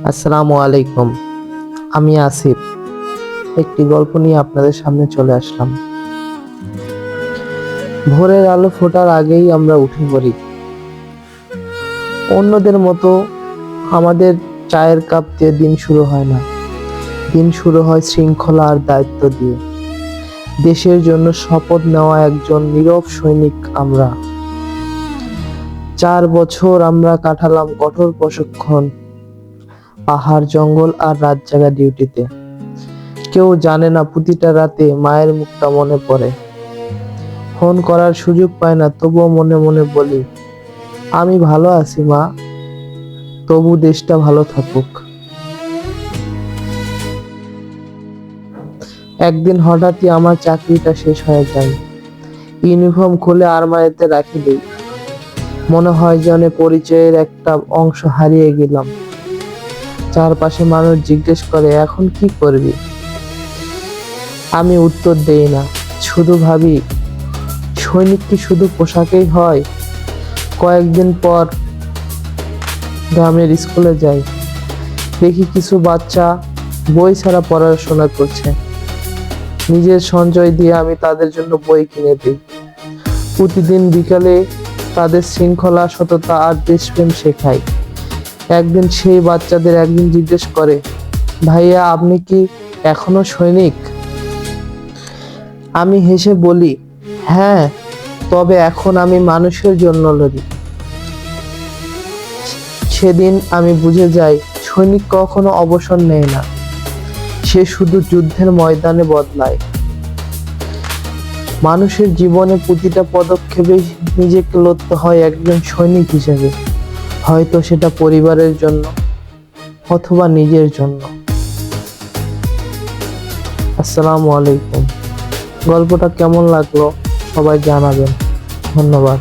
আসসালামু আলাইকুম। আমি আসিফ একটি গল্প নিয়ে আপনাদের সামনে চলে আসলাম। ভোরের আলো ফোটার আগেই আমরা উঠে পড়ি। অন্যদের মতো আমাদের চায়ের কাপ দিয়ে দিন শুরু হয় না। দিন শুরু হয় শৃঙ্খলা আর দায়িত্ব দিয়ে। দেশের জন্য শপথ নেওয়া একজন নীরব সৈনিক আমরা। 4 বছর আমরা কাটালাম কঠোর প্রশিক্ষণ, পাহাড়, জঙ্গল আর রাত জাগা ডিউটিতে। কেউ জানে না প্রতিটা রাতে মায়ের মুখটা মনে পড়ে। ফোন করার সুযোগ পায় না, তবুও মনে মনে বলি, আমি ভালো আছি মা, তবু দেশটা ভালো থাকুক। একদিন হঠাৎই আমার চাকরিটা শেষ হয়ে যায়। ইউনিফর্ম খুলে আলমারিতে রাখি দিই। মনে হয় যেন পরিচয়ের একটা অংশ হারিয়ে গেলাম। চারপাশে মানুষ জিজ্ঞেস করে, এখন কি করবি? আমি উত্তর দেই না, শুধু ভাবি, সৈনিক কি শুধু পোশাকেই হয়? কয়েকদিন পর গ্রামের স্কুলে যাই। দেখি কিছু বাচ্চা বই ছাড়া পড়াশোনা করছে। নিজের সঞ্চয় দিয়ে আমি তাদের জন্য বই কিনে দিই। প্রতিদিন বিকালে তাদের শৃঙ্খলা, সততা আর দেশপ্রেম শেখাই। একদিন সেই বাচ্চাদের একদিন জিজ্ঞেস করে, ভাইয়া আপনি কি এখনো সৈনিক? আমি হেসে বলি, হ্যাঁ, তবে এখন আমি মানুষের জন্য লড়ি। সেদিন আমি বুঝে যাই, সৈনিক কখনো অবসর নেয় না, সে শুধু যুদ্ধের ময়দানে বদলায়। মানুষের জীবনে প্রতিটা পদক্ষেপে নিজেকে লড়তে হয় একজন সৈনিক হিসেবে। হয়তো সেটা পরিবারের জন্য অথবা নিজের জন্য। আসসালামু আলাইকুম। গল্পটা কেমন লাগলো সবাই জানাবেন। ধন্যবাদ।